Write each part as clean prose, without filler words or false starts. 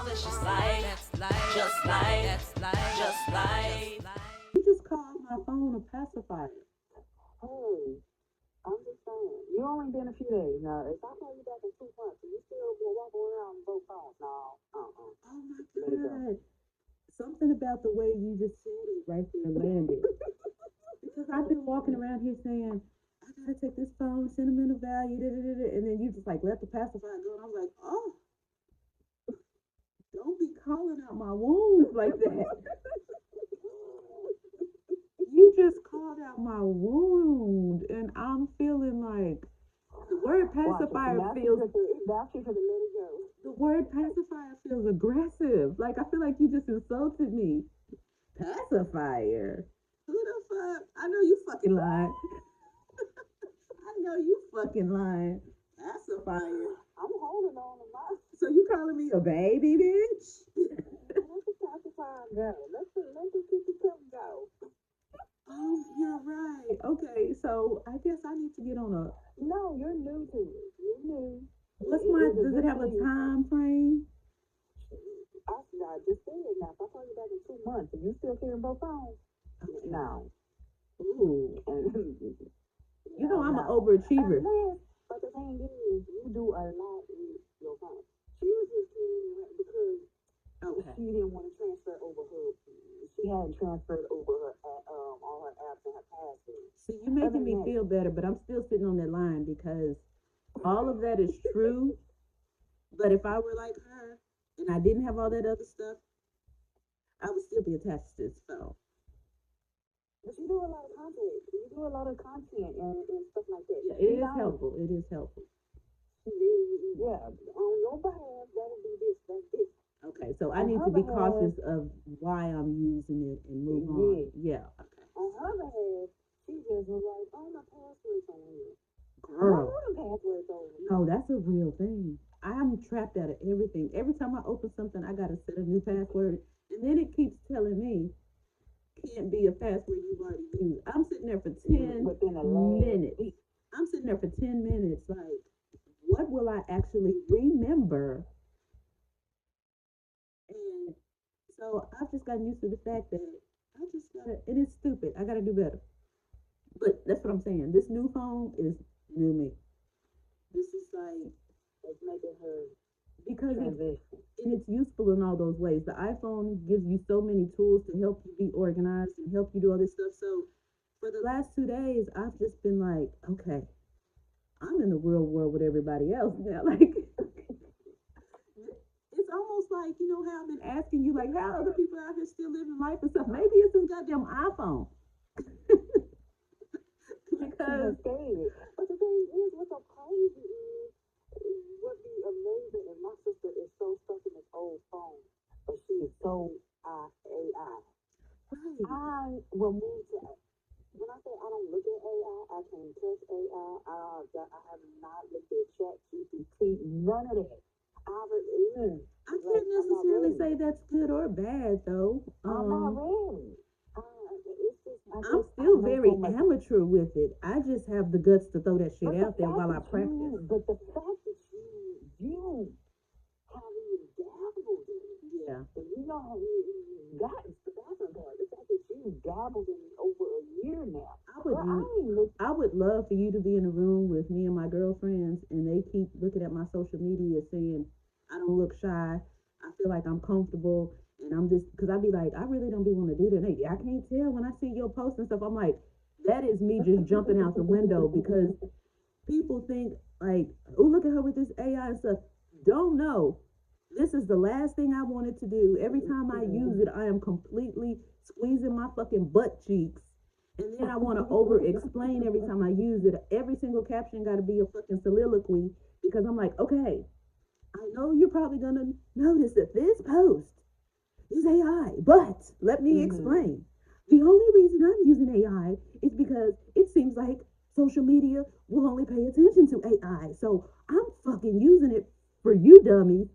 It's just like, just like, just like. You just called my phone a pacifier. Hey, I'm just saying. You only been a few days now. If I call you back in 2 months and you still walk around with both phones, no, Oh my let it go. God. Something about the way you just said it right there landed. Because I've been walking around here saying, I gotta take this phone, sentimental value, da, da, da, da, and then you just like let the pacifier go. And I was like, oh, don't be calling out my wounds like that. You just called out my wound, and I'm feeling like the word pacifier feels. That's you for the let it go. The word pacifier feels aggressive. Like I feel like you just insulted me. Pacifier. Who the fuck? I know you fucking lying. I know you fucking lying. Pacifier. I'm holding on to my. So you calling me a baby, bitch? Let the pacifier go. Let the kitty cup go. Oh, you're right. Okay, so I guess I need to get on a. No, you're new to it. You're new. What's my? Does it have a time frame? I just said it now. If I call you back in 2 months and you still carrying both phones, Okay. no. Ooh. You know I'm an no. overachiever. But the thing is, you do a lot with your phone. She was just carrying it because she didn't want to transfer over her. She hadn't transferred over her all her apps and her passwords. See, you're making me feel better, but I'm still sitting on that line because all of that is true. But if I were like her and I didn't have all that other stuff, I would still be attached to this phone. But you do a lot of content. You do a lot of content and stuff like that. Yeah, it is helpful. It is helpful. Yeah, on your behalf, that would be this, that's this. Okay, so I need to be cautious of why I'm using it and move on. Yeah, okay. On her behalf, she just was like, oh, my password's on here. Girl. Password's on here. No, that's a real thing. I'm trapped out of everything. Every time I open something, I gotta set a new password, and then it keeps telling me can't be a password you've already used. I'm sitting there for 10 minutes. I'm sitting there for 10 minutes. Like, what will I actually remember? And so I've just gotten used to the fact that I just gotta, it is stupid. I gotta do better. But that's what I'm saying. This new phone is new me. This is like, it's making her because it's useful in all those ways. The iPhone gives you so many tools to help you be organized and help you do all this stuff. So for the last 2 days, I've just been like, okay, I'm in the real world with everybody else now. Like, it's almost like, you know, how I've been asking you, like, how other people out here still living life and stuff. Maybe it's this goddamn iPhone. Because. But the thing is, what's so crazy is what be amazing, and my sister is so stuck in this old phone, but she is so AI. Right. I will move to. When I say I don't look at AI, I can't touch AI. I have not looked at Chat GPT, none of that. I can't necessarily say that's good or bad, though. I'm not ready. I'm still very amateur with it. I just have the guts to throw that shit out there while I practice. But the fact that you haven't even dabbled in it. Yeah. And you know how you got the bathroom part. The fact that you dabbled in it over a year now. I would love for you to be in a room with me and my girlfriends, and they keep looking at my social media saying, I don't look shy. I feel like I'm comfortable. And I'm just, because I'd be like, I really don't be want to do that. I can't tell when I see your posts and stuff. I'm like, that is me just jumping out the window because people think, like, oh, look at her with this AI and stuff. Don't know. This is the last thing I wanted to do. Every time I use it, I am completely squeezing my fucking butt cheeks. And then I want to over explain every time I use it. Every single caption got to be a fucking soliloquy because I'm like, okay, I know you're probably going to notice that this post is AI, but let me explain. The only reason I'm using AI is because it seems like social media will only pay attention to AI. So I'm fucking using it for you, dummy.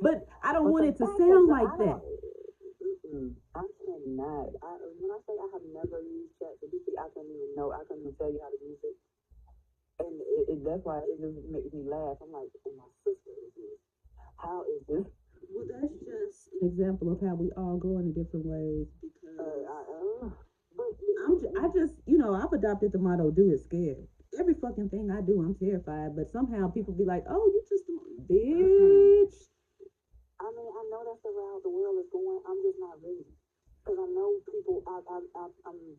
But I don't want it to sound like that. I cannot. When I say I have never used ChatGPT, I can't even know. I can't even tell you how to use it. And that's why it just makes me laugh. I'm like, oh, my sister is how is this? Well, that's just an example of how we all grow in different ways because I've adopted the motto, do it scared. Every fucking thing I do, I'm terrified, but somehow people be like, oh, you just, bitch. I mean, I know that's the route the world is going. I'm just not ready. Because I know people, I'm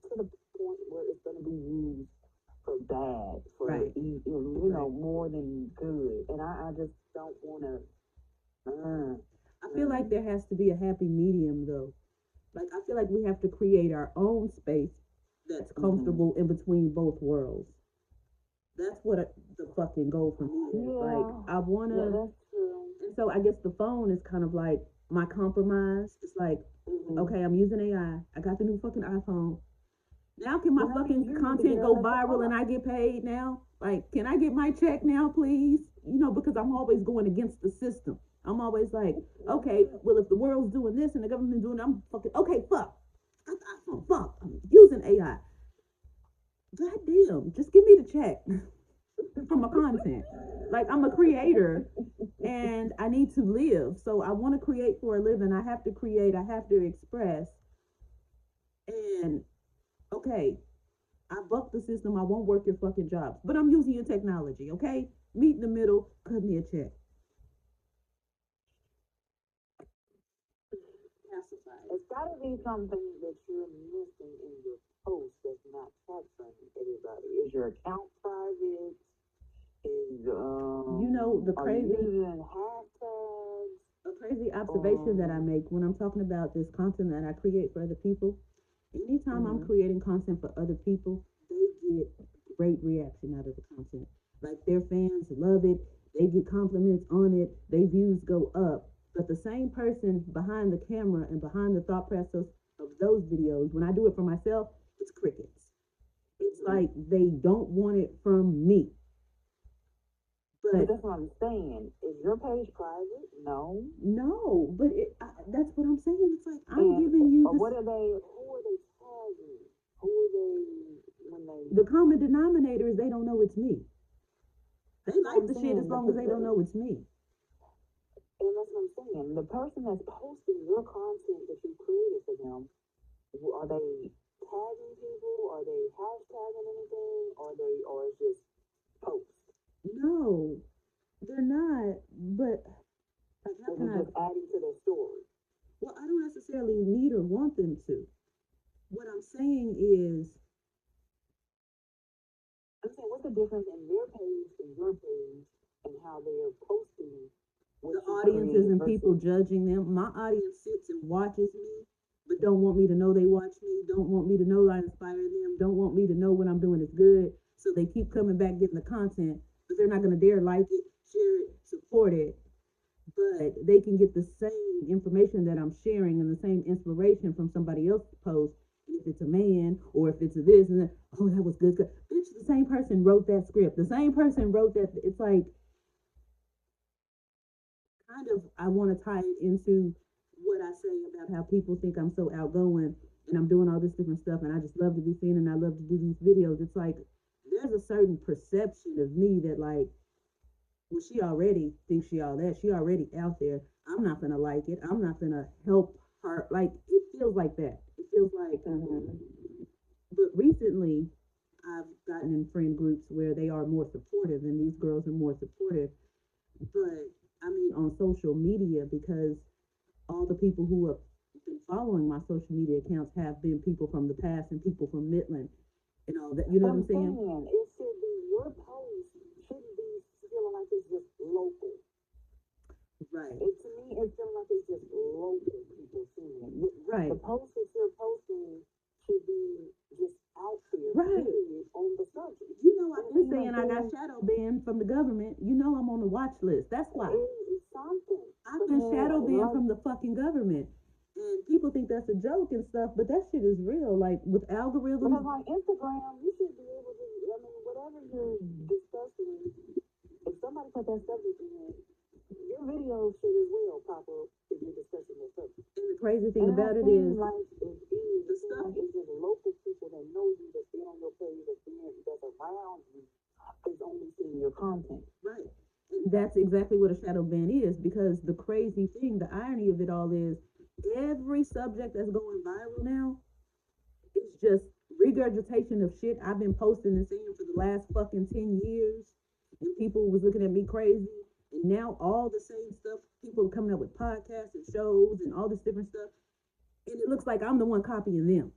to the point where it's going to be used for bad, for, right. you know, more than good. And I just don't want to. I feel like there has to be a happy medium, though. Like, I feel like we have to create our own space that's comfortable in between both worlds. That's what the fucking goal for me is. Yeah. Like, I want to. Yeah, that's true. And so I guess the phone is kind of like my compromise. It's like, okay, I'm using AI. I got the new fucking iPhone. Now can my fucking content go viral and I get paid now? Like, can I get my check now, please? You know, because I'm always going against the system. I'm always like, okay, well, if the world's doing this and the government's doing it, I'm fucking, okay, fuck. Fuck. I'm using AI. Goddamn, just give me the check for my content. Like, I'm a creator and I need to live. So I want to create for a living. I have to create, I have to express. And okay, I buck the system. I won't work your fucking jobs, but I'm using your technology. Okay, meet in the middle. Cut me a check. Pacifier. It's got to be something that you're missing in your post that's not capturing everybody. Is your account private? Is the crazy are you using hashtags? A crazy observation that I make when I'm talking about this content that I create for other people. Anytime I'm creating content for other people, they get great reaction out of the content. Like, their fans love it, they get compliments on it, their views go up. But the same person behind the camera and behind the thought process of those videos, when I do it for myself, it's crickets. It's like they don't want it from me. But that's what I'm saying. Is your page private? No. No, but that's what I'm saying. It's like, I'm giving you this. Who are they tagging? Who are they when they... The common denominator is they don't know it's me. They like the shit as long as they don't know it's me. And that's what I'm saying. The person that's posting your content that you created for them, are they tagging people? Are they hashtagging anything? Or it's just posts? No, they're not. But they're just adding to their story. Well, I don't necessarily need or want them to. What I'm saying is, what's the difference in their page and your page and how they're posting? The audiences and people judging them. My audience sits and watches me, but don't want me to know they watch me, don't want me to know I inspire them, don't want me to know what I'm doing is good. So they keep coming back getting the content, but they're not going to dare like it, share it, support it. But they can get the same information that I'm sharing and the same inspiration from somebody else's post. If it's a man or if it's a this and that, oh, that was good. Bitch, the same person wrote that script. The same person wrote that. It's like, kind of, I want to tie it into what I say about how people think I'm so outgoing and I'm doing all this different stuff and I just love to be seen and I love to do these videos. It's like, there's a certain perception of me that, like, well, she already thinks she all that. She already out there. I'm not going to like it. I'm not going to help her. Like, it feels like that. It feels like, but recently I've gotten in friend groups where they are more supportive and these girls are more supportive. But I mean, on social media, because all the people who have been following my social media accounts have been people from the past and people from Midland and all that. You know what I'm saying? It should be your post shouldn't be feeling like it's just local. Right. To me, it's feeling like it's just local people seeing it. Right. The post that you're posting should be just out there. Right. On the subject. You know, I've been saying I got shadow banned from the government. You know, I'm on the watch list. That's why. It's something. I've been shadow banned from the fucking government. And people think that's a joke and stuff, but that shit is real. Like, with algorithms. Because on Instagram, you should be able to, whatever you're discussing, if somebody put that subject in there, your video should as well pop up if you're discussing that subject. And the crazy thing about it is, the stuff is just local people that know you, that's been on your page, that's around you, is only seeing your content. Right. And That's exactly what a shadow ban is, because the crazy thing, the irony of it all is every subject that's going viral now is just regurgitation of shit I've been posting and saying for the last fucking 10 years. And people was looking at me crazy. And now all the same stuff, people are coming up with podcasts and shows and all this different stuff. And it looks like I'm the one copying them.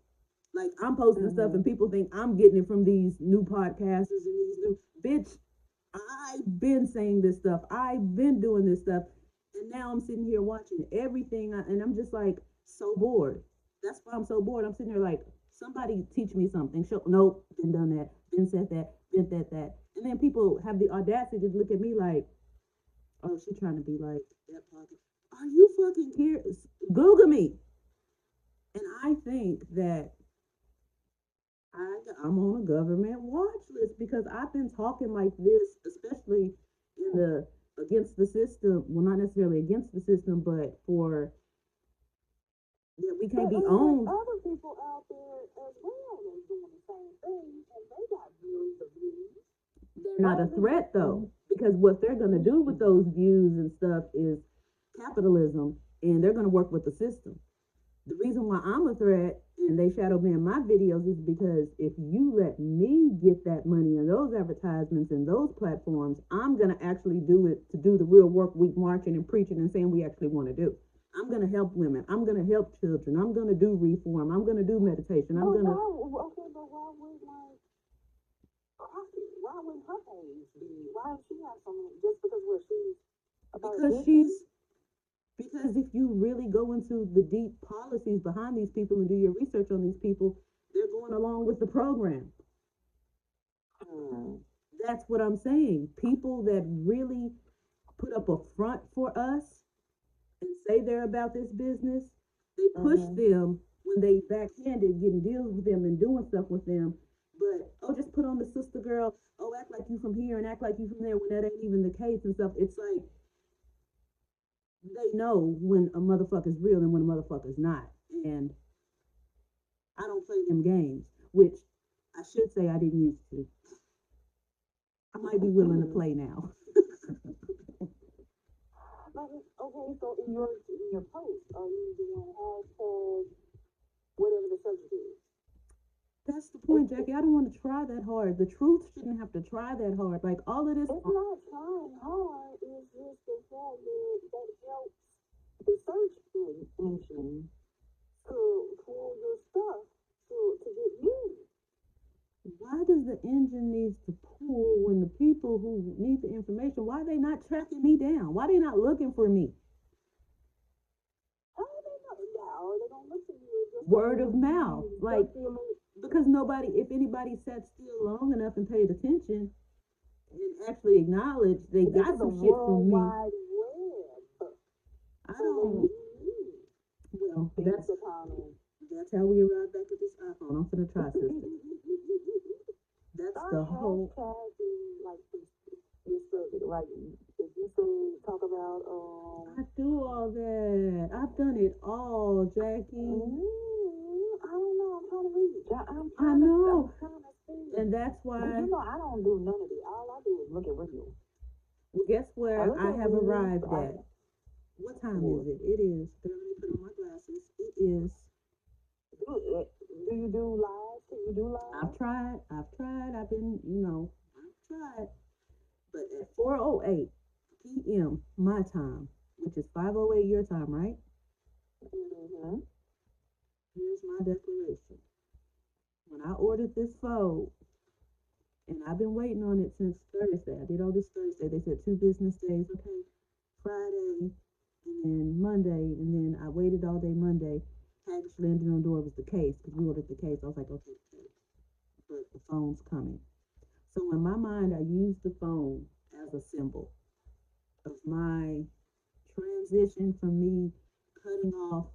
Like I'm posting stuff and people think I'm getting it from these new podcasters and these new bitch. I've been saying this stuff. I've been doing this stuff. And now I'm sitting here watching everything and I'm just like so bored. That's why I'm so bored. I'm sitting here like, somebody teach me something. Show, nope, been done that, been said that, been that. And then people have the audacity to look at me like, oh, she's trying to be like that podcast. Are you fucking here? Google me. And I think that I'm on a government watch list because I've been talking like this, especially in the against the system. Well, not necessarily against the system, but for that we can't be owned. Other people out there as well are doing the same thing, and they got millions of views. They're not a threat though, because what they're gonna do with those views and stuff is capitalism, and they're gonna work with the system. The reason why I'm a threat and they shadow ban my videos is because if you let me get that money in those advertisements and those platforms, I'm going to actually do it to do the real work we marching and preaching and saying we actually want to do. I'm going to help women. I'm going to help children. I'm going to do reform. I'm going to do meditation. I'm going to. Okay, but why would why would her page be? Why would she have something just because where she's because she's. Because if you really go into the deep policies behind these people and do your research on these people, they're going along with the program. That's what I'm saying. People that really put up a front for us and say they're about this business, they push them when they backhanded getting deals with them and doing stuff with them. But, oh, just put on the sister girl. Oh, act like you from here and act like you from there when that ain't even the case and stuff. It's like, they know when a motherfucker's real and when a motherfucker's not. And I don't play them games, which I should say I didn't used to. I might be willing to play now. Okay, so in your post, are you doing hashtag whatever the subject is? That's the point, Jackie. I don't want to try that hard. The truth shouldn't have to try that hard. Like all of this. It's not trying hard. It's just the fact that helps the search engine to pull your stuff to get used. Why does the engine needs to pull when the people who need the information, why are they not tracking me down? Why are they not looking for me? How are they not? Yeah, or they don't listen to you. Word of mouth. Like, because nobody, if anybody sat still long enough and paid attention and actually acknowledged they got some shit from me. I don't. Well, that's how we arrived back with this iPhone. I'm gonna try, sister. That's the whole. Like if you say talk about I do all that. I've done it all, Jackie. I don't know. I'm trying to read. I know. I'm trying to see. And that's why. But I don't do none of it. All I do is look at videos. Well, guess where I have arrived at? What time is it? It is. Let me put on my glasses. It is. Do you do live? Can you do live? I've tried. I've been, I've tried. But at 4:08 p.m. my time, which is 5:08 your time, right? Here's my declaration. When I ordered this phone, and I've been waiting on it since Thursday. I did all this Thursday. They said 2 business days. Okay, Friday, and then Monday, and then I waited all day Monday. Package landed on the door was the case because we ordered the case. I was like, okay, the case, but the phone's coming. So in my mind, I used the phone as a symbol of my transition from me cutting off,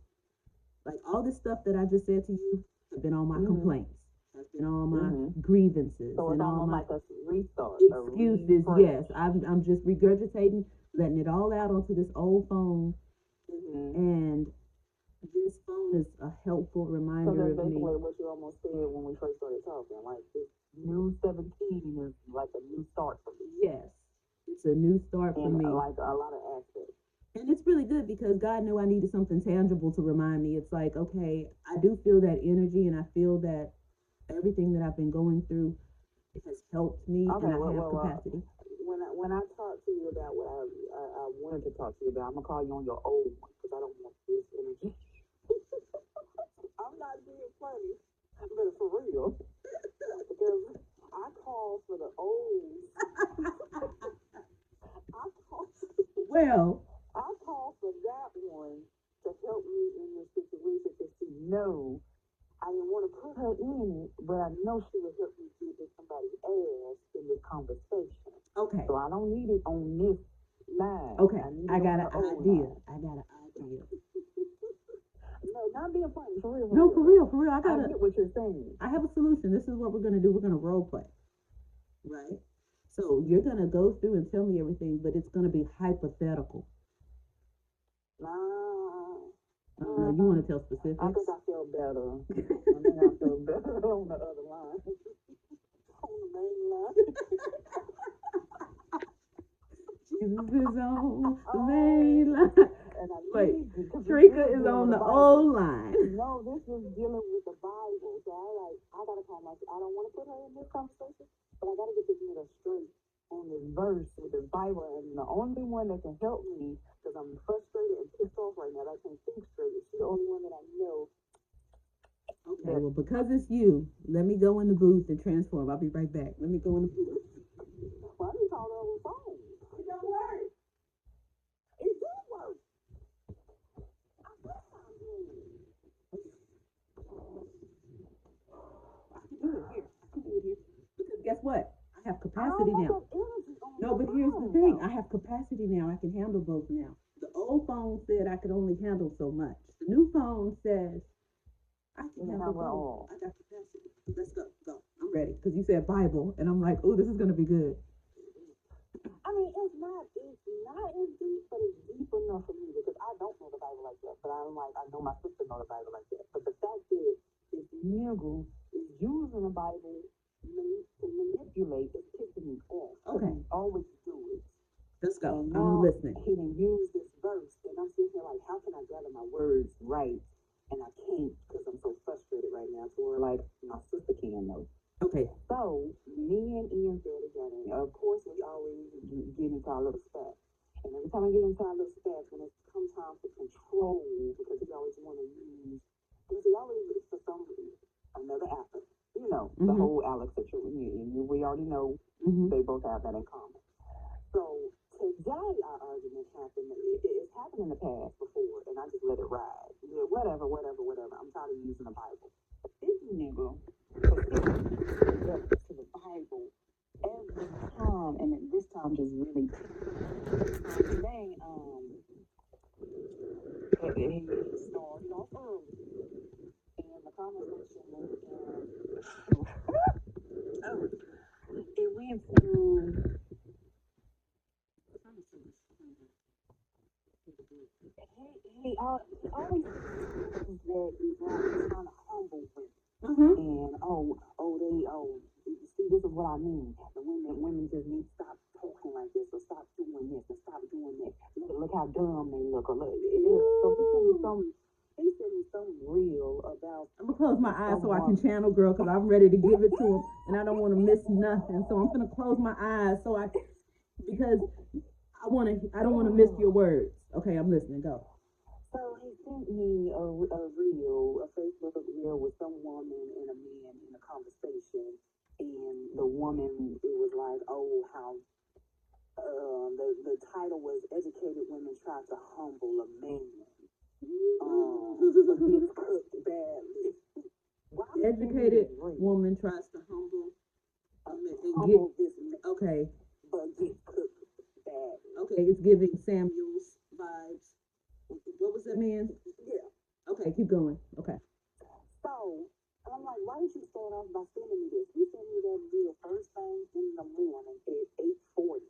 like all this stuff that I just said to you have been all my complaints, have been all my grievances, so and all my like a restart, excuses. Yes, I'm just regurgitating, letting it all out onto this old phone, and this phone is a helpful reminder so of that's me. Basically what you almost said when we first started talking, like this new 17 is like a new start for me. Yes. It's a new start for in me. like a lot of aspects. And it's really good because God knew I needed something tangible to remind me. It's like, okay, I do feel that energy and I feel that everything that I've been going through has helped me Okay, and I have capacity. when I talk to you about what I wanted to talk to you about, I'm gonna call you on your old one because I don't want this energy. I'm not being funny, but for real, because I call for the old. I call. Well, I call for that one to help me in this situation because she knows I didn't want to put her in it, but I know she would help me get somebody's ass in this conversation. okay. So I don't need it on this line. Okay. I got an idea. line. I got an idea. No, not being funny. For real. No, for real, for real. I get what you're saying. I have a solution. This is what we're gonna do. We're gonna role play. Right? So you're gonna go through and tell me everything, but it's gonna be hypothetical. You want to tell specifics? I think I feel better. I think I feel better on the other line. On the main line. Jesus is on the main line. And Wait, Treika is on the old line. No, this is dealing with the Bible. So I gotta call myself. I don't want to put her in this conversation, but I gotta get this nigga straight on this verse with the Bible. And the only one that can help me, because I'm frustrated and pissed off right now, I can't think straight. She's the only one that I know. Okay, well, because it's you, let me go in the booth and transform. I'll be right back. Let me go in the booth. Well, I didn't call her on the phone. It don't work. It do work. I guess I'm doing it. I can do it here. Because guess what? I have capacity now. No, but here's the thing. I have capacity now. I can handle both now. The old phone said I could only handle so much. The new phone says I can handle both. I got capacity. Let's go. I'm ready. Because you said Bible, and I'm like, oh, this is gonna be good. I mean, it's not as deep, but it's deep enough for me because I don't know the Bible like that. But I'm like, I know my sister know the Bible like that. But the fact is, this nigga is using the Bible to manipulate is pissing me off. Okay. He always do it. Let's go. And I'm now listening. he done use this verse, and I'm sitting here like, how can I gather my words right? And I can't because I'm so frustrated right now. So we're like, my sister can know. Okay. So me and Ian feel together. Of course, we always get into our little stuff. And every time I get into our little stuff, when it comes time for control, because he always want to use, because he always, for some reason, another actor. You know, the whole Alex situation. We already know they both have that in common. So today our argument happened. It's happened in the past before, and I just let it ride. Yeah, whatever. I'm tired of using the Bible. But this nigga to the Bible every time, and this time just really today. He started off early, and the conversation it went through. He always says that he's trying to humble women. And see, this is what I mean. The women just need to stop talking like this, or stop doing this, or stop doing that. Look how dumb they look. Or look, so he sent me something real about. I'm gonna close my eyes so I can channel girl, because I'm ready to give it to him, and I don't want to miss nothing. So I'm gonna close my eyes because I don't want to miss your words. Okay, I'm listening. Go. So he sent me a Facebook reel with some woman and a man in a conversation, and the woman, it was like, oh, how the title was "Educated Women Try to Humble a Man." But gets cooked badly. Educated woman tries to humble this man. Okay. But gets cooked badly. Okay, it's giving Samuel's vibes. What was that man? Yeah. Okay, keep going. Okay. So, I'm like, why did you start off by sending me this? He sent me that video first thing in the morning at 8:40.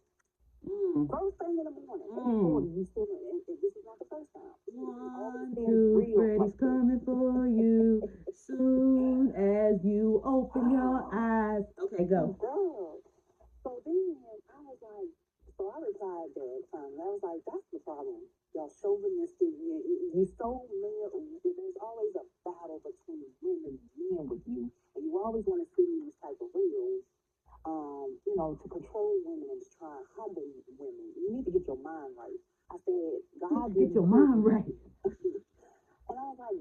First thing in the morning, 8:40. You sent it, and this is not the first time. 1, 2, Freddy's coming for you soon as you open your eyes. Okay, go. So then I was like, so I that's the problem. Y'all chauvinistic. You're so male. There's always a battle between women and men with you, and you always want to see these type of reels. To control women and to try and humble women. You need to get your mind right. I said, God didn't Get your mind right. And I was like,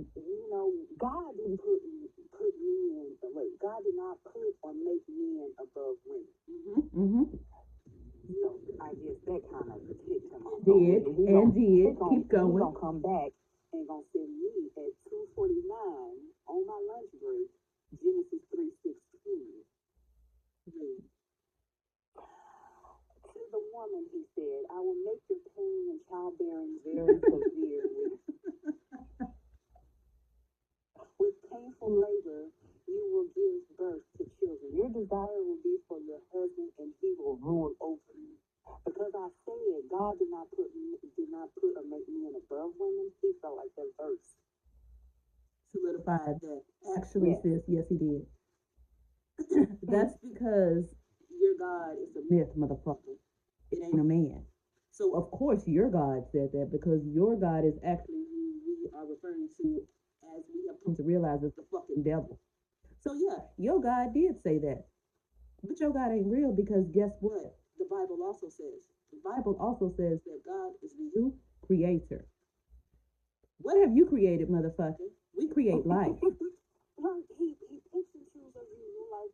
God didn't put men away. God did not put or make men above women. So I guess that kind of ticked him off. Did. Keep going. He's going to come back and going to send me at 2:49 on my lunch break, Genesis 3:16. To the woman, he said, I will make your pain and childbearing very severe. With painful labor, you will give birth to children. Your desire will be for your husband, and he will rule over you. Because I said God did not put or make men above women, he felt like that verse solidified that. Actually, Yes. sis, yes, he did. That's because your God is a myth, motherfucker. It ain't a man. So of course your God said that, because your God is actually who we are referring to, as we have come to realize, as the fucking devil. So yeah, your God did say that. But your God ain't real, because guess what? The Bible also says. The Bible also says that God is the who? Creator. What have you created, motherfucker? We create life. He picks and chooses you like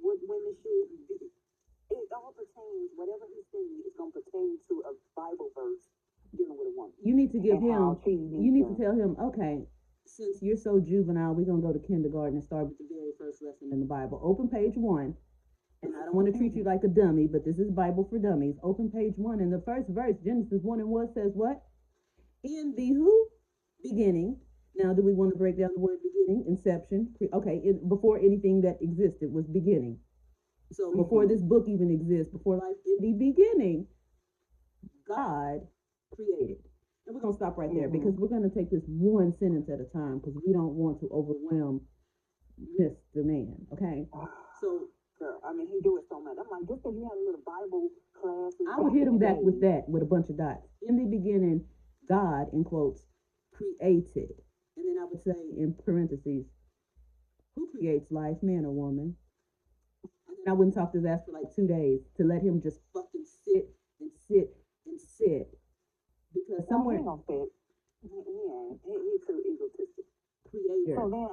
what women should be. It all pertains, whatever he's saying is going to pertain to a Bible verse dealing with a woman. You need to give And how him, she you need to needs tell him, okay, since you're so juvenile, we're going to go to kindergarten and start with the very first lesson in the Bible. Open page 1. And I don't want to treat you like a dummy, but this is Bible for dummies. Open page 1, and the first verse, Genesis 1:1, says what? In the who? Beginning. Now, do we want to break down the word beginning? Inception. Okay, before anything that existed was beginning. So before this book even exists, before life, in the beginning, God created. And we're going to stop right there, because we're going to take this one sentence at a time, because we don't want to overwhelm Mr. Man, okay? So, Girl, I mean, he do it so much. I'm like, just because you had a little Bible class. I would hit him back with that, with a bunch of dots. In the beginning, God, in quotes, created. And then I would say, in parentheses, who creates life, man or woman? And then I wouldn't talk to his ass for like 2 days, to let him just fucking sit and sit and sit. Because somewhere... He don't fit. He's too egotistic. Creator. So then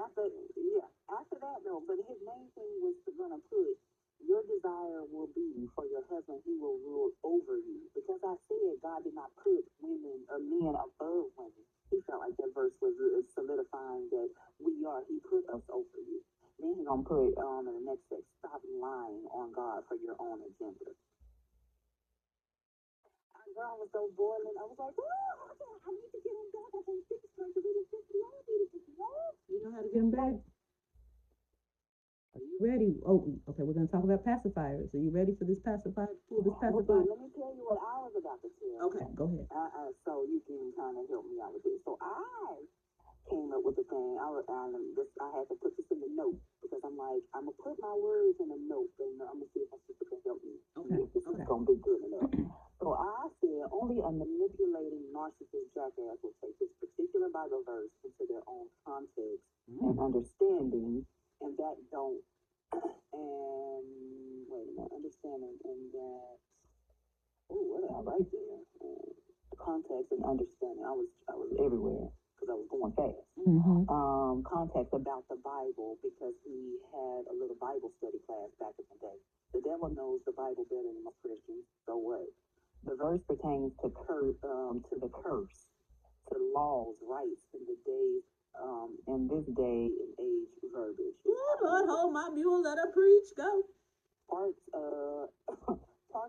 after that though, but his main thing was gonna put your desire will be for your husband, he will rule over you. Because I said God did not put women or men above women. He felt like that verse was solidifying that he put us over you. Then he's gonna put in the next text, stop lying on God for your own agenda. Girl, I was so boiling. I was like, I need to get him back. I can't fix it. You know how to get him back? Are you ready? Oh, okay, we're going to talk about pacifiers. Are you ready for this pacifier? Pull this pacifier. Let me tell you what I was about to tell. Okay, go ahead. So you can kind of help me out with this. So I came up with the thing. I had to put this in the note, because I'm like, I'm going to put my words in a note, and I'm going to see if my sister can help me. Okay. If this is going to be good enough. So I said, only a manipulating narcissist jackass will take this particular Bible verse into their own context and understanding, and that don't, and wait a minute, understanding, and that, what did I write there? Context and understanding. I was everywhere, because I was going fast. Context about the Bible, because we had a little Bible study class back in the day. The devil knows the Bible better than most Christians, so what? The verse pertains to the curse, to laws, rights, in the days, in this day and age verbiage. Lord, hold my mule, let her preach, go. Part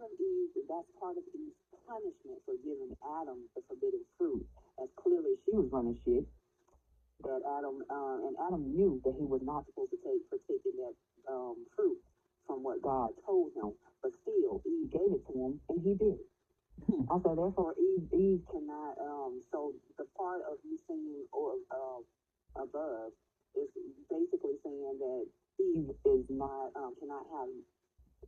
of Eve, that's part of Eve's punishment for giving Adam the forbidden fruit, as clearly she was running shit. That Adam knew that he was not supposed to partake in that fruit from what God told him, but still Eve gave it to him, and he did. I said, therefore, Eve cannot. So the part of you saying above is basically saying that Eve is not cannot have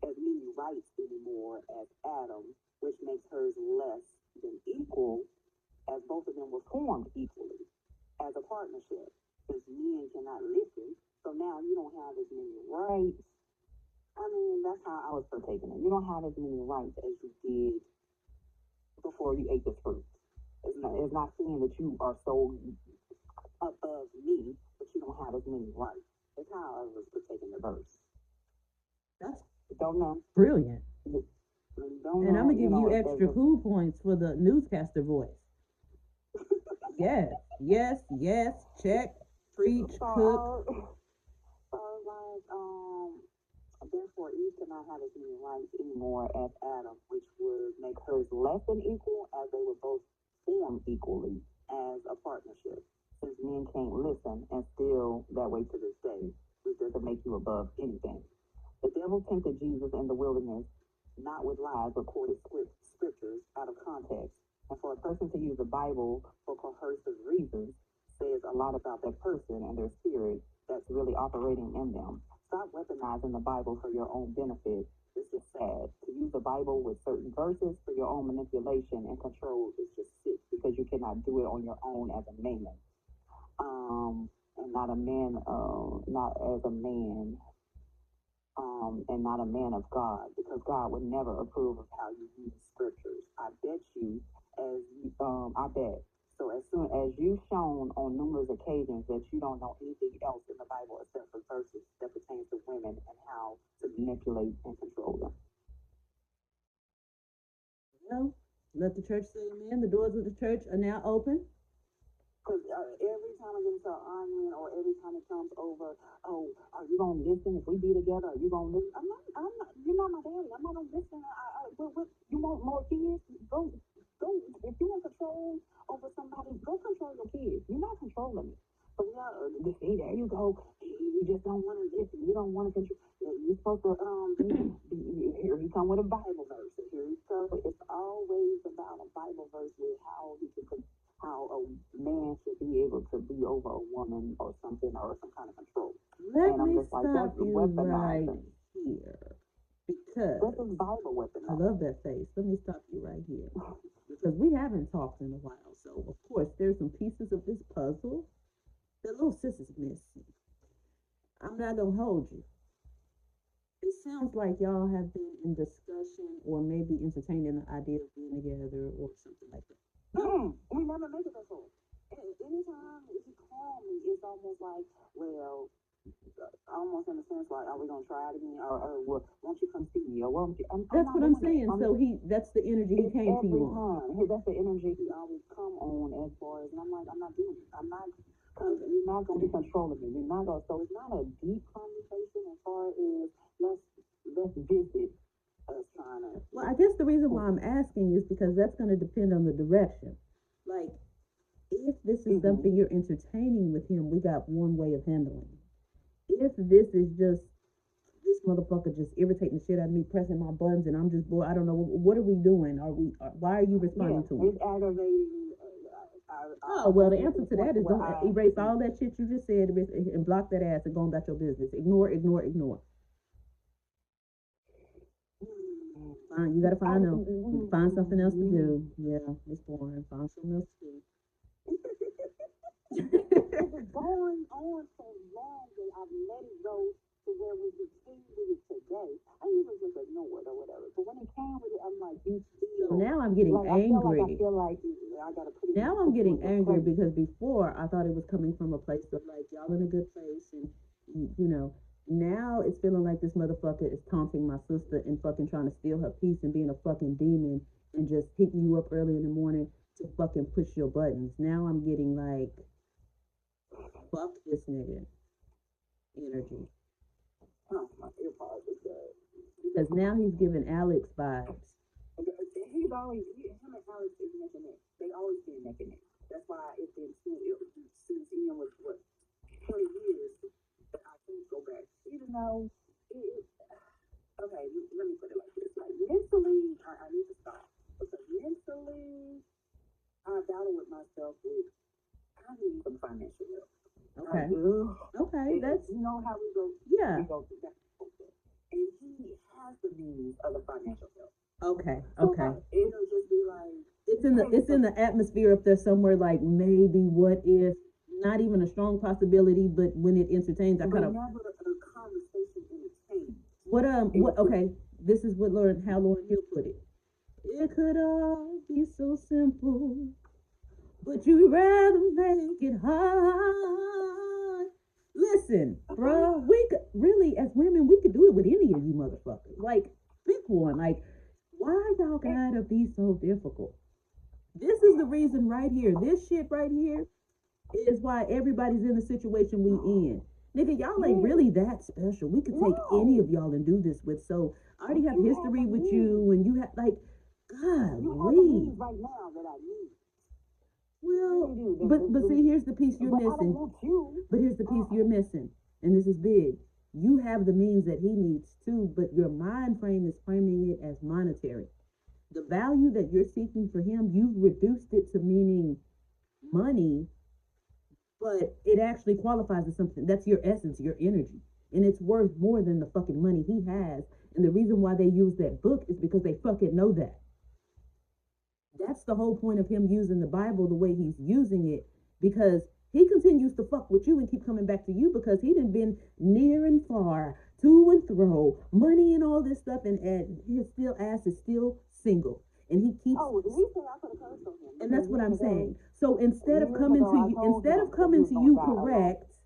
as many rights anymore as Adam, which makes hers less than equal, as both of them were formed equally as a partnership. Since men cannot listen, so now you don't have as many rights. I mean, that's how I was partaking it. You don't have as many rights as you did before you ate the fruit. It's not saying that you are so above me, but you don't have as many rights. That's how I was partaking the verse. That's Don't know. brilliant. Don't And know, I'm gonna give you if extra there's a- cool points for the newscaster voice. Yes, yes, yes. Check, preach, cook. So I was like, therefore Eve cannot have as many rights anymore as Adam, which would make hers less than equal, as they were both formed equally as a partnership. Since men can't listen, and still that way to this day, which doesn't make you above anything. The devil tempted Jesus in the wilderness, not with lies but quoted scriptures out of context. And for a person to use the Bible for coercive reasons says a lot about that person and their spirit that's really operating in them. Stop weaponizing the Bible for your own benefit. It's just sad. To use the Bible with certain verses for your own manipulation and control is just sick, because you cannot do it on your own as a man. And not a man, not as a man, and not a man of God, because God would never approve of how you use scriptures. I bet you, I bet. So as soon as you've shown on numerous occasions that you don't know anything else in the Bible except for verses that pertains to women and how to manipulate and control them. Well, let the church say amen. The doors of the church are now open. Because every time I get into an argument, or every time it comes over, oh, are you gonna listen if we be together? Are you gonna listen? I'm not. You're not my daddy. I'm not gonna listen. What, you want more kids? Go. If you want control over somebody, go control your kids. You're not controlling me. So see, there you go. You just don't want to listen. You don't want to control. You're supposed to here he come with a Bible verse. Here he comes. It's always about a Bible verse with how a man should be able to be over a woman or something, or some kind of control. Let I'm me just like, stop that's you right weaponizing. here, because This is Bible I weaponizing. love that face. Let me stop you right here, because we haven't talked in a while. So of course there's some pieces of this puzzle that little sis is missing. I'm not gonna hold you. It sounds like y'all have been in discussion, or maybe entertaining the idea of being together or something like that. We never make it before. Anytime if you call me, it's almost like, well, almost in a sense like, are we gonna try it again? Or well, won't you come see me? Or won't you? That's what I'm saying. So that's the energy he came to you on. That's the energy he always come on as far as, and I'm like, I'm not doing it. I'm not. You're not gonna be controlling me. You're not gonna. So it's not a deep conversation as far as let's visit. Well, I guess the reason why I'm asking is because that's going to depend on the direction. Like, if this is something you're entertaining with him, we got one way of handling it. If this is just this motherfucker just irritating the shit out of me, pressing my buttons, and I'm just bored, I don't know, what are we doing? Why are you responding to it? It's aggravating. Oh, well, the answer to that is don't erase all that shit you just said and block that ass and go about your business. Ignore. You gotta find them. You find something else to do. Yeah, it's boring. Find something else to do. It's going on so long that I've let it go to where we came with it today. I usually just ignore it or whatever. But when it came with it, I'm like, you still. So now I'm getting angry. I feel like I gotta put it. Now I'm getting angry because before I thought it was coming from a place of like, y'all in a good place, and you know. Now it's feeling like this motherfucker is taunting my sister and fucking trying to steal her peace and being a fucking demon and just hitting you up early in the morning to fucking push your buttons. Now I'm getting like, fuck this nigga energy. Oh, my earpods are good. Because now he's giving Alex vibes. He's always, him and Alex is neck and neck. They always been neck and neck. That's why it's been since Ian was, 20 years. I can't go back. Even though, okay, let me put it like this. Like, mentally, I need to stop. Because mentally, I battle with myself with, I need some financial help. Okay. Okay, that's... You know how we go? Yeah. We go through that. And he has the means of the financial help. Okay. So Okay. it'll just be like It's in the atmosphere up there somewhere. Like maybe what if, not even a strong possibility, but when it entertains, I kind of never a conversation entertained. what okay. This is what how Lauren Hill put it. It could all be so simple, but you'd rather make it hard. Listen, bro, we could really, as women, we could do it with any of you motherfuckers. Like, pick one. Like, why y'all gotta be so difficult? This is the reason right here. This shit right here is why everybody's in the situation we in. Nigga, y'all ain't really that special. We could take any of y'all and do this with. So I already have history with you, and you have like, God, you right now that I need. Well, but see, here's the piece you're missing. But here's the piece you're missing, and this is big. You have the means that he needs too, but your mind frame is framing it as monetary. The value that you're seeking for him, you've reduced it to meaning money, but it actually qualifies as something that's your essence, your energy, and it's worth more than the fucking money he has. And the reason why they use that book is because they fucking know that. That's the whole point of him using the Bible the way he's using it, because he continues to fuck with you and keep coming back to you because he done been near and far, to and fro, money and all this stuff, and his still ass is still single. And he keeps. And that's what I'm saying. So instead of coming to you correct,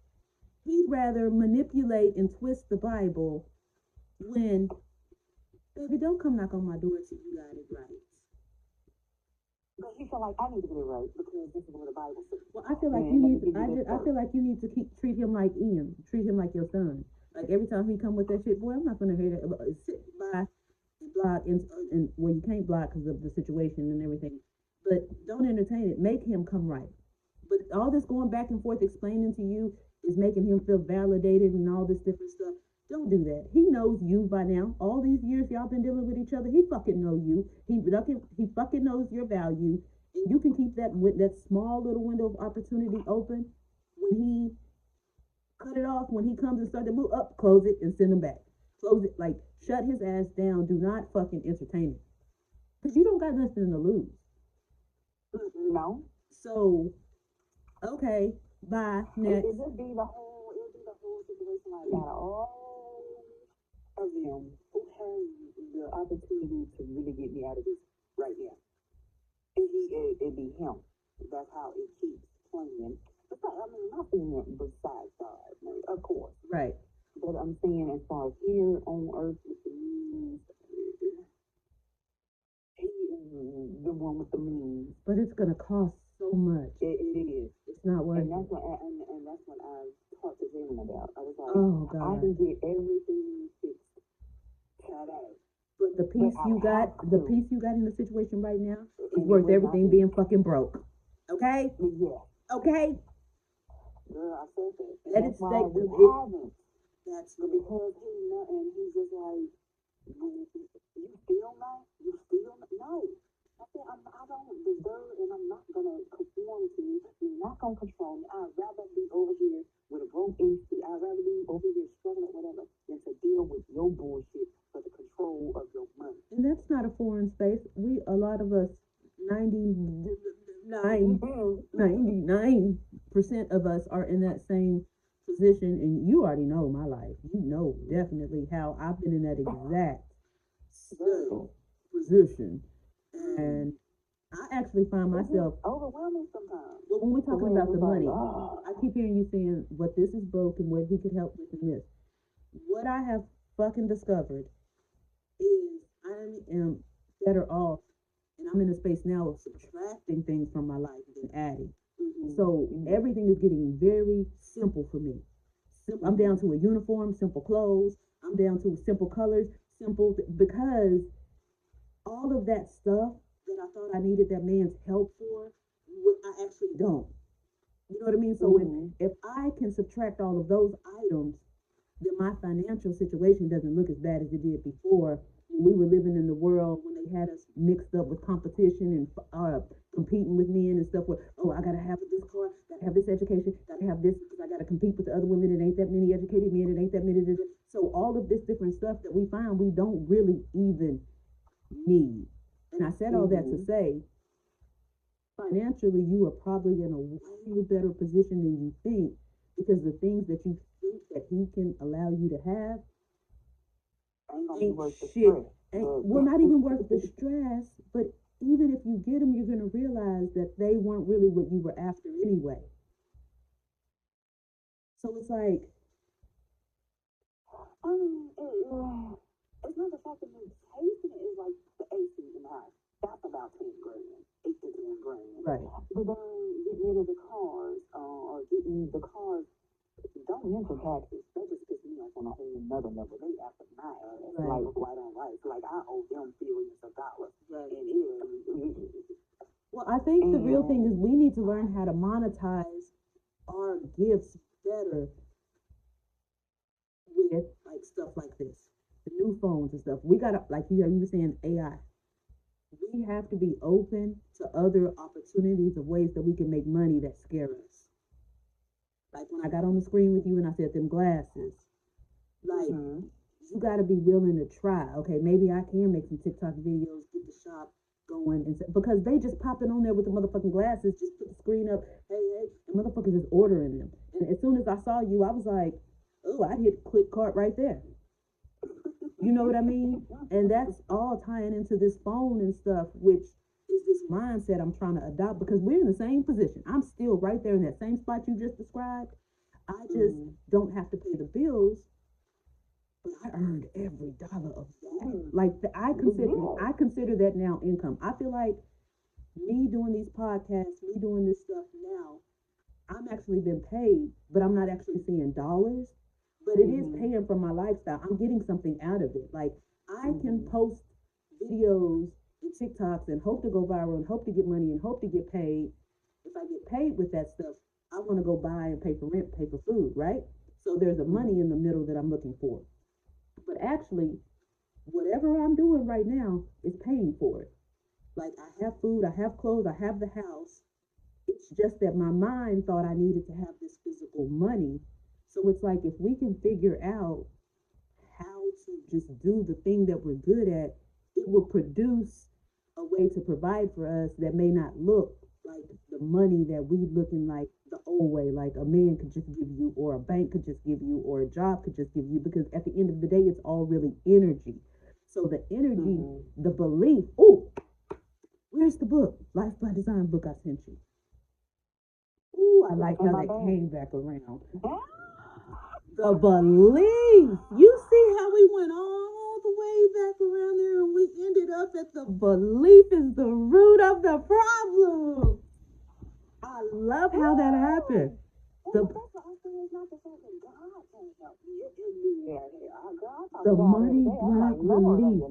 he'd rather manipulate and twist the Bible when, baby, don't come knock on my door till you got it right. But he feel like I need to get it right because this is what the Bible says. Well, I feel like you need to. I feel like you need to treat him like Ian. Treat him like your son. Like every time he come with that shit, boy, I'm not gonna hear that. Sit by and block and well, you can't block because of the situation and everything. But don't entertain it. Make him come right. But all this going back and forth explaining to you is making him feel validated and all this different stuff. Don't do that. He knows you by now. All these years y'all been dealing with each other, he fucking know you. He fucking knows your value. And you can keep that small little window of opportunity open. When he cut it off, when he comes and start to move up, close it and send him back. Close it, like shut his ass down. Do not fucking entertain it. Because you don't got nothing to lose. No. So, okay, bye. Next. It would be the whole situation like that. All of them who have the opportunity to really get me out of this right now. It'd be him. That's how it keeps playing. Besides, I mean, nothing besides God, right? Of course. Right. But I'm saying as far as here on earth with the means, he is the one with the means. But it's going to cost so much. It is. It's not worth and that's it. what and that's what I talked to Jalen about. I was like, oh, God. I can get everything fixed today. But the piece you got in the situation right now is worth everything being fucking broke. Okay? Yeah. Okay? Girl, I said that. Let it stay. That's because he's just like, you still not? No. I said, I don't deserve, and I'm not going to conform to you. You're not going to control me. I'd rather be over here with a broke AC. I'd rather be over here struggling with whatever than to deal with your bullshit for the control of your money. And that's not a foreign space. A lot of us, 99% of us are in that same position. And you already know my life. You know definitely how I've been in that exact position. And I actually find myself overwhelming sometimes. Well, when we're talking about the money, I keep hearing you saying what this is broken, what he could help with in this. What I have fucking discovered is I am better off, and I'm in a space now of subtracting things from my life than adding. Mm-hmm. So everything is getting very simple for me. I'm down to a uniform, simple clothes. I'm down to simple colors, because all of that stuff that I thought I needed that man's help for, I actually don't. You know what I mean? So if I can subtract all of those items, then my financial situation doesn't look as bad as it did before. We were living in the world when they had us mixed up with competition and competing with men and stuff. I gotta have this car, gotta have this education, gotta have this because I gotta compete with the other women. It ain't that many educated men. It ain't that many. So So all of this different stuff that we find, we don't really even need. And I said all that to say, financially, you are probably in a way better position than you think, because the things that you think that he can allow you to have ain't shit. Well, not even worth the stress, but even if you get them, you're going to realize that they weren't really what you were after anyway. So it's like, it's not the fact that you're tasting it. It's like the AC in the house. That's about 10 grand, 8 to 10 grand. right. But then getting rid of the cars, or getting the cars, don't mention taxes. That just puts me off on a whole nother level. They after my ass, Right. like right on right. Like I owe them billions of dollars. Right. And it, Well, I think the real thing is we need to learn how to monetize our gifts better with like stuff like this, the new phones and stuff. We gotta, like you were saying, AI. We have to be open to other opportunities of ways that we can make money that scare us. Like when I got on the screen with you and I said them glasses, like you got to be willing to try. Okay, maybe I can make some TikTok videos, get the shop going, and because they just popping on there with the motherfucking glasses, just put the screen up, hey, and motherfuckers is ordering them. And as soon as I saw you, I was like, oh, I hit click cart right there. You know what I mean? And that's all tying into this phone and stuff, which is this mindset I'm trying to adopt, because we're in the same position. I'm still right there in that same spot you just described. I just don't have to pay the bills, but I earned every dollar of that. Like I consider that now income. I feel like me doing these podcasts, me doing this stuff now, I'm actually been paid, but I'm not actually seeing dollars. But it is paying for my lifestyle. I'm getting something out of it. Like I can post videos and TikToks and hope to go viral and hope to get money and hope to get paid. If I get paid with that stuff, I want to go buy and pay for rent, pay for food, right? So there's a money in the middle that I'm looking for. But actually, whatever I'm doing right now is paying for it. Like I have food, I have clothes, I have the house. It's just that my mind thought I needed to have this physical money. So it's like if we can figure out how to just do the thing that we're good at, it will produce a way to provide for us that may not look like the money that we looking like the old way, like a man could just give you, or a bank could just give you, or a job could just give you, because at the end of the day, it's all really energy. So the energy, the belief, oh, where's the book? Life by Design book I sent you. Ooh, I like how that came back around. The belief. You see how we went all the way back around there and we ended up at the belief is the root of the problem. I love how that happened. The money block belief.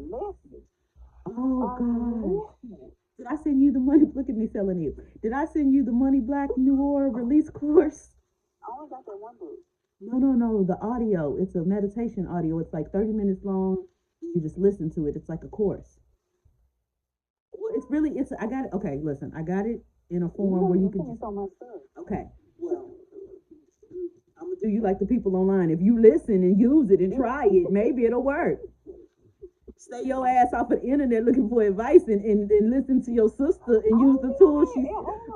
Oh gosh. Did I send you the money? Look at me selling you. Did I send you the Money Black Noir release course? I only got that one book. No, the audio. It's a meditation audio. It's like 30 minutes long. You just listen to it. It's like a course. Well, I got it. Okay, listen, I got it in a form where you can just. So much stuff. Okay, well, I'm gonna do you like the people online. If you listen and use it and try it, maybe it'll work. Stay your ass off of the internet looking for advice and listen to your sister and use the tools.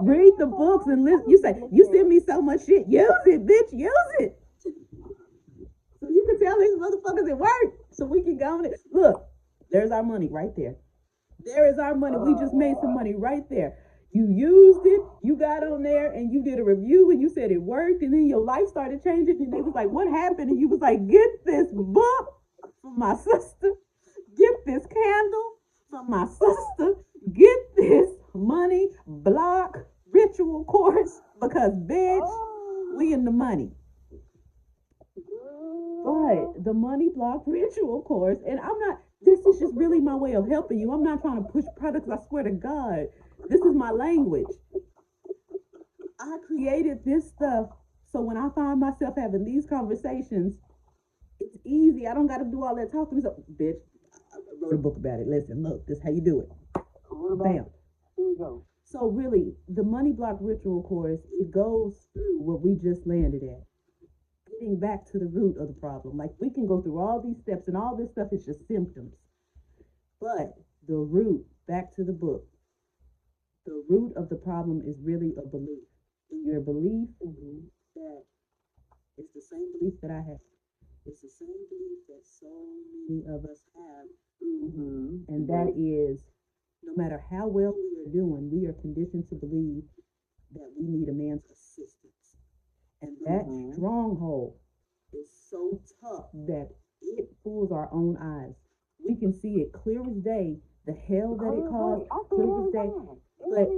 Read the books and listen. You say, you send me so much shit. Use it, bitch. Use it. So you can tell these motherfuckers it worked. So we can go on it. Look, there's our money right there. There is our money. We just made some money right there. You used it, you got on there and you did a review and you said it worked, and then your life started changing and they was like, what happened? And you was like, get this book from my sister. Get this candle from my sister. Get this money block ritual course, because bitch, we in the money. But the money block ritual course, and this is just really my way of helping you. I'm not trying to push products. I swear to God, this is my language. I created this stuff so when I find myself having these conversations, it's easy. I don't got to do all that talking. So, bitch, I wrote a book about it. Listen, look, this is how you do it. Bam. Here we go. So really, the money block ritual course, it goes through what we just landed at. getting back to the root of the problem. Like, we can go through all these steps, and all this stuff is just symptoms. But the root, back to the book, the root of the problem is really a belief. Your belief that it's the same belief that I have. It's the same belief that so many of us have. And that is, no matter how well we are doing, we are conditioned to believe that we need a man's assistance. And that stronghold is so tough that it fools our own eyes. We can see it clear as day, the hell that it caused, clear as day. But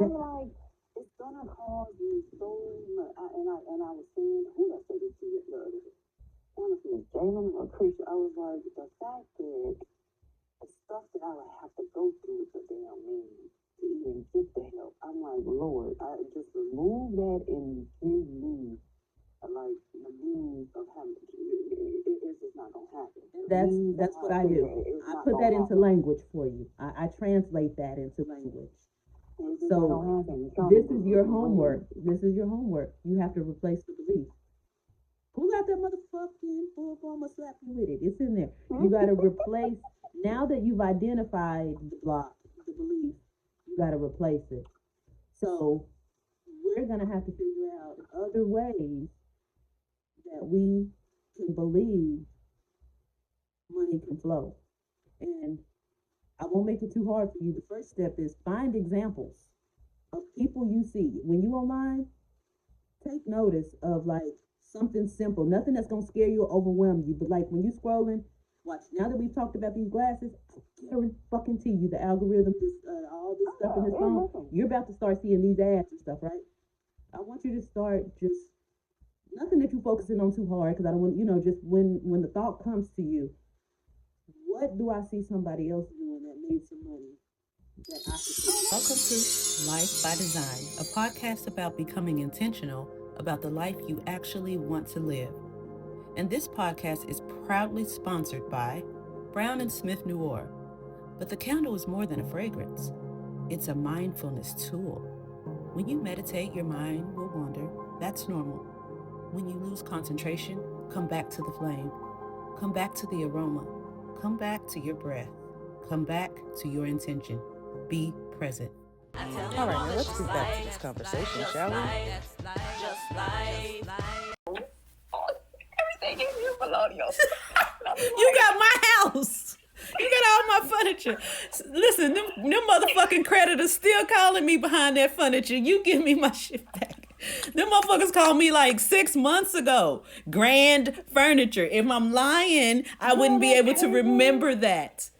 I'm like, it's gonna cause you so much. And I was saying, who I said this to you the other day? I don't know if it was Jalen or Christian. I was like, the fact that the stuff that I would have to go through with the damn man to even get the help. I'm like, Lord, I just remove that and give me like the means of having it's just not gonna happen. That's what I do. I put that into language for you. I translate that into language. So this is your homework. This is your homework. You have to replace the belief. Who got that motherfucking full form of slap you with it? It's in there. You got to replace. Now that you've identified the block, the belief, you got to replace it. So we're going to have to figure out other ways that we can believe money can flow. And I won't make it too hard for you. The first step is find examples of people you see. When you online, take notice of like something simple, nothing that's going to scare you or overwhelm you. But like when you scrolling, watch, now that we've talked about these glasses, I guarantee you the algorithm, all this stuff in this phone, you're about to start seeing these ads and stuff, right? I want you to start just, nothing that you're focusing on too hard, because I don't want, just when the thought comes to you, what do I see somebody else doing that made some money that I could do? Welcome to Life by Design, a podcast about becoming intentional about the life you actually want to live. And this podcast is proudly sponsored by Brown and Smith Noir. But the candle is more than a fragrance. It's a mindfulness tool. When you meditate, your mind will wander. That's normal. When you lose concentration, come back to the flame. Come back to the aroma. Come back to your breath. Come back to your intention. Be present. All right, now let's get back to this conversation, shall we? Everything is you Melodious. You got my house. You got all my furniture. Listen, them motherfucking creditors still calling me behind that furniture. You give me my shit back. Them motherfuckers called me like 6 months ago. Grand furniture. If I'm lying, I wouldn't be able to remember that.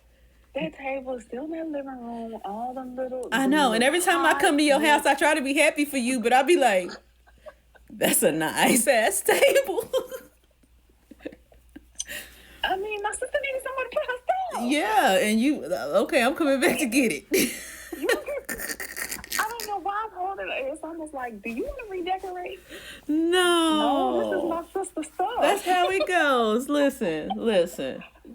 That table is still in that living room. All them little. I know. And every time I come to your house, I try to be happy for you, but I'll be like, that's a nice ass table. I mean, my sister needed somewhere to put her stuff. Yeah, and you, okay, I'm coming back to get it. I don't know why I'm holding it. It's almost like, do you want to redecorate? No. This is my sister's stuff. That's how it goes. Listen.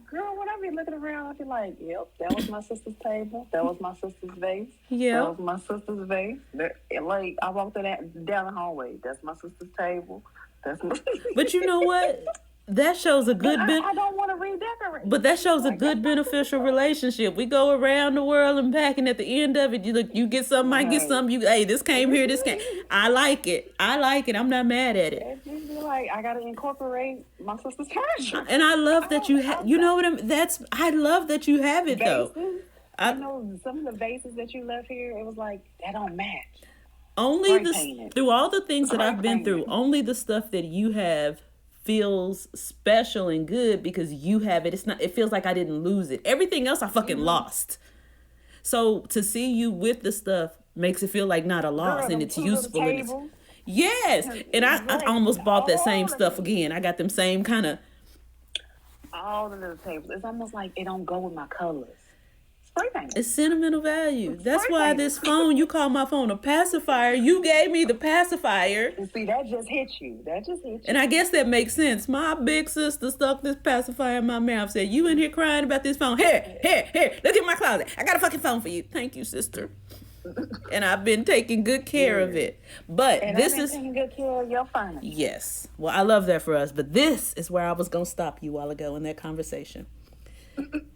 Girl, when I be looking around, I be like, yep, that was my sister's table. That was my sister's vase. Yeah. That was my sister's vase. Like, I walked down the hallway. That's my sister's table. That's my But you know what? That shows a good I don't want to redecorate. But that shows a good beneficial relationship. We go around the world and back, and at the end of it, you get something, I get something. Hey, this came here, this came. I like it. I'm not mad at it. It's just like, I gotta incorporate my sister's furniture. And I love that you have. You know what I love that you have it though. I know some of the vases that you left here. It was like, that don't match. Only through all the things that I've been through, only the stuff that you have feels special and good because you have it. It feels like I didn't lose it. Everything else I fucking lost. So to see you with the stuff makes it feel like not a loss, and it's useful. Yes. And I almost bought that same stuff again. I got them same kind of. All the little tables. It's almost like it don't go with my colors. It's sentimental value. That's why this phone, you call my phone a pacifier. You gave me the pacifier. And see, that just hit you. And I guess that makes sense. My big sister stuck this pacifier in my mouth, said, you in here crying about this phone. Here, look at my closet. I got a fucking phone for you. Thank you, sister. And I've been taking good care of it. But And this I've been is taking good care of your finances. yes. Well, I love that for us. But this is where I was gonna stop you a while ago in that conversation.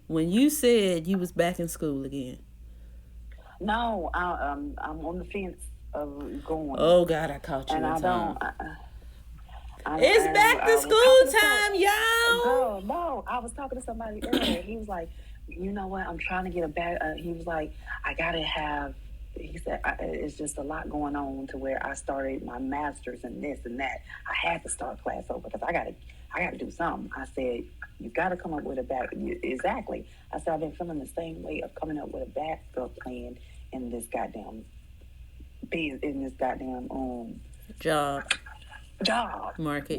When you said you was back in school again. No, I'm on the fence of going. Oh God, I caught you and in I time. don't. It's back to school time, y'all. Girl, no, I was talking to somebody earlier. He was like, you know what? I'm trying to get a bag. He was like, I gotta have. He said it's just a lot going on to where I started my master's and this and that. I had to start class over because I gotta do something. I said you gotta come up with a back. Exactly. I said I've been feeling the same way of coming up with a backup plan in this goddamn job market.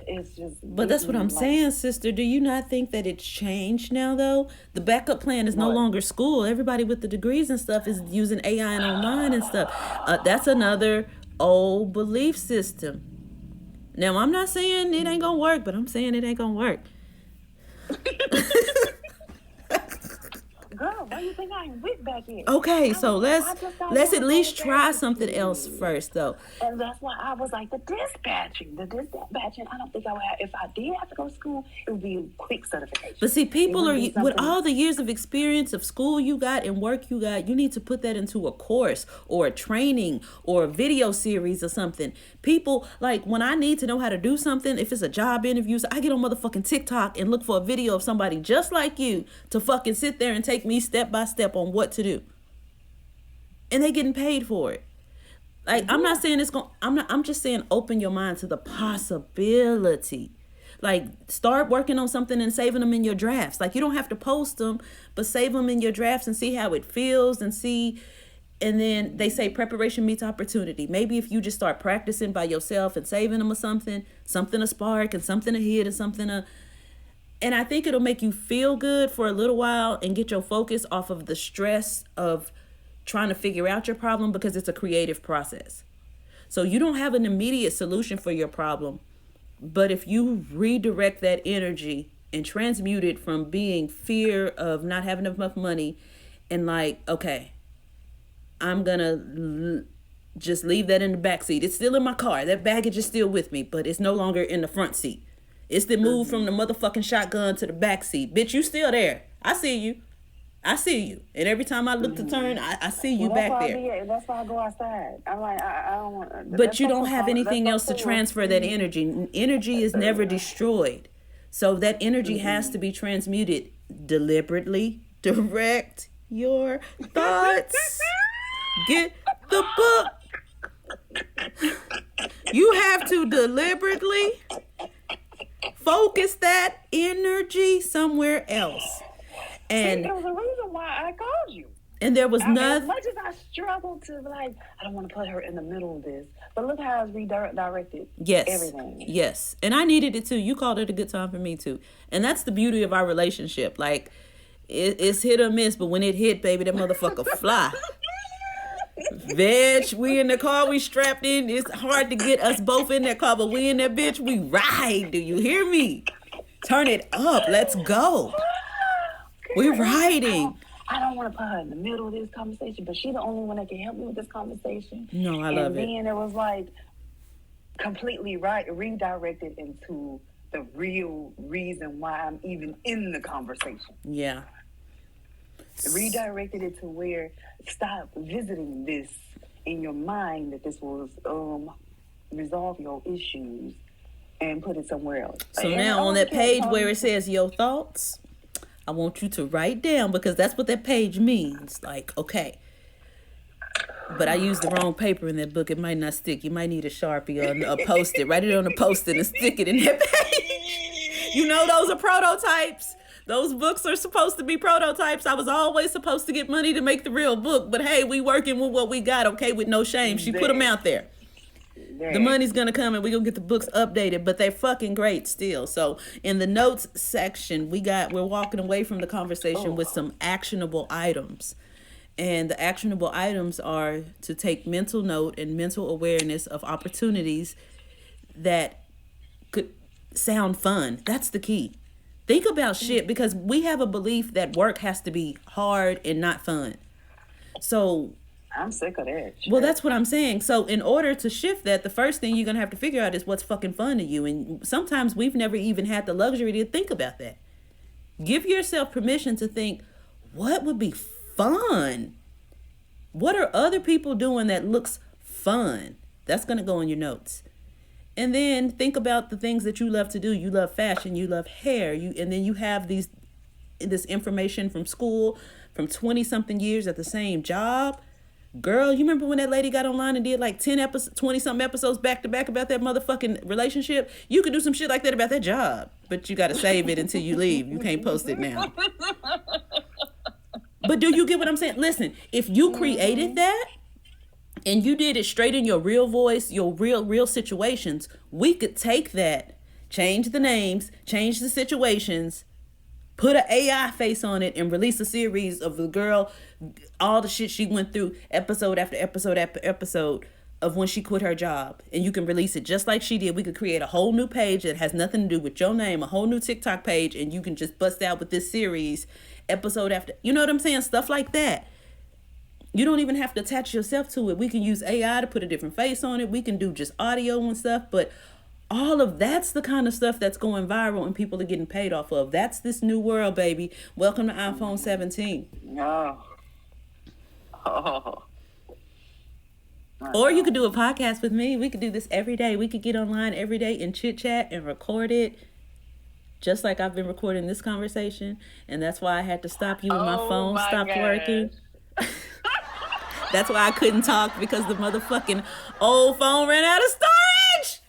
It's just. But that's what I'm saying, sister. Do you not think that it's changed now, though? The backup plan is no longer school. Everybody with the degrees and stuff is using AI and online and stuff. That's another old belief system. Now, I'm not saying it ain't gonna work, but I'm saying it ain't gonna work. Girl, why you think I ain't with back in? Okay, so let's at least try something else first, though. And that's why I was like, the dispatching. I don't think I would have. If I did have to go to school, it would be a quick certification. But see, people are with all the years of experience of school you got and work you got. You need to put that into a course or a training or a video series or something. People like when I need to know how to do something, if it's a job interview, so I get on motherfucking TikTok and look for a video of somebody just like you to fucking sit there and take me step by step on what to do. And they getting paid for it. Like, I'm not saying it's going I'm just saying open your mind to the possibility. Like, start working on something and saving them in your drafts. Like, you don't have to post them, but save them in your drafts and see how it feels and see. And then they say preparation meets opportunity. Maybe if you just start practicing by yourself and saving them or something to spark and something to hit and something to. And I think it'll make you feel good for a little while and get your focus off of the stress of trying to figure out your problem, because it's a creative process. So you don't have an immediate solution for your problem. But if you redirect that energy and transmute it from being fear of not having enough money and like, okay, I'm going to just leave that in the back seat. It's still in my car. That baggage is still with me, but it's no longer in the front seat. It's the move from the motherfucking shotgun to the back seat. Bitch, you still there. I see you. And every time I look to turn, I see you back there. That's why I go outside. I'm like, I don't want. But you don't have anything else to transfer that energy. Energy is never destroyed. So that energy has to be transmuted deliberately. Direct your thoughts. Get the book. You have to deliberately focus that energy somewhere else. And there was a reason why I called you. And there was nothing. As much as I struggled to I don't want to put her in the middle of this, but look how it's redirected. Yes. Everything. Yes. And I needed it too. You called it a good time for me too. And that's the beauty of our relationship. Like, it's hit or miss, but when it hit, baby, that motherfucker fly. Bitch, we in the car, we strapped in. It's hard to get us both in that car, but we in that bitch, we ride. Do you hear me? Turn it up. Let's go. We're riding. I don't want to put her in the middle of this conversation, but she's the only one that can help me with this conversation. No, I love it. And then it was like completely redirected into the real reason why I'm even in the conversation. Yeah. Redirected it to where stop visiting this in your mind that this will resolve your issues and put it somewhere else. So now on that page where it says your thoughts, I want you to write down, because that's what that page means. Like, okay, but I used the wrong paper in that book. It might not stick. You might need a Sharpie or a Post-it. Write it on a Post-it and stick it in that page. You know, those are prototypes. Those books are supposed to be prototypes. I was always supposed to get money to make the real book. But hey, we working with what we got, okay, with no shame. She put them out there. The money's going to come and we're going to get the books updated, but they're fucking great still. So in the notes section, we're walking away from the conversation with some actionable items. And the actionable items are to take mental note and mental awareness of opportunities that could sound fun. That's the key. Think about shit, because we have a belief that work has to be hard and not fun. So I'm sick of that. well, that's what I'm saying. So in order to shift that, the first thing you're going to have to figure out is what's fucking fun to you. And sometimes we've never even had the luxury to think about that. Give yourself permission to think, what would be fun? What are other people doing that looks fun? That's going to go in your notes. And then think about the things that you love to do. You love fashion, you love hair, and then you have this information from school, from 20 something years at the same job. Girl, you remember when that lady got online and did like 10 episodes, 20 something episodes back to back about that motherfucking relationship? You could do some shit like that about that job, but you got to save it until you leave. You can't post it now. But do you get what I'm saying? Listen, if you created that and you did it straight in your real voice, your real situations, we could take that, change the names, change the situations, put an AI face on it, and release a series of the girl, all the shit she went through, episode after episode after episode of when she quit her job. And you can release it just like she did. We could create a whole new page that has nothing to do with your name, a whole new TikTok page, and you can just bust out with this series, episode after, you know what I'm saying? Stuff like that. You don't even have to attach yourself to it. We can use AI to put a different face on it. We can do just audio and stuff, but all of that's the kind of stuff that's going viral and people are getting paid off of. That's this new world, baby. Welcome to iPhone 17. Oh. Or you could do a podcast with me. We could do this every day. We could get online every day and chit chat and record it. Just like I've been recording this conversation. And that's why I had to stop you when my phone stopped working. That's why I couldn't talk, because the motherfucking old phone ran out of storage.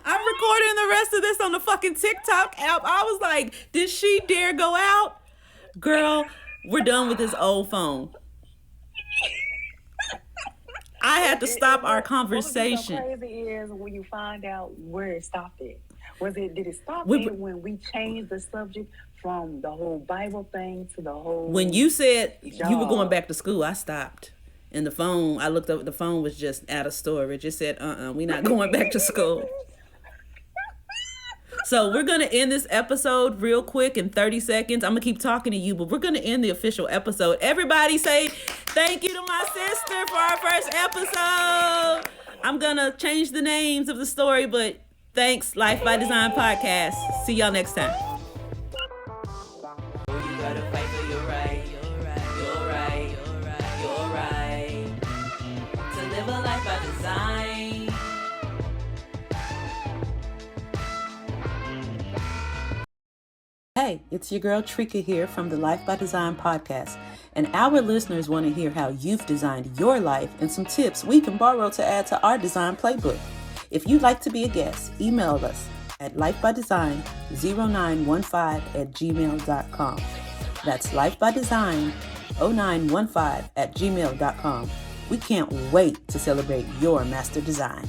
I'm recording the rest of this on the fucking TikTok app. I was like, did she dare go out? Girl, we're done with this old phone. I had to stop our conversation. What's so crazy is when you find out where it stopped at. Did it stop when we changed the subject from the whole Bible thing to the whole... When you said you were going back to school, I stopped. And the phone, I looked up, the phone was just out of storage. It said, we're not going back to school. So we're going to end this episode real quick in 30 seconds. I'm going to keep talking to you, but we're going to end the official episode. Everybody say thank you to my sister for our first episode. I'm going to change the names of the story, but thanks, Life by Design Podcast. See y'all next time. You gotta fight for your right. You're right. To live a life by design. Hey, it's your girl Treika here from the Life by Design podcast, and our listeners want to hear how you've designed your life and some tips we can borrow to add to our design playbook. If you'd like to be a guest, email us at lifebydesign0915@gmail.com. That's lifebydesign0915@gmail.com. We can't wait to celebrate your master design.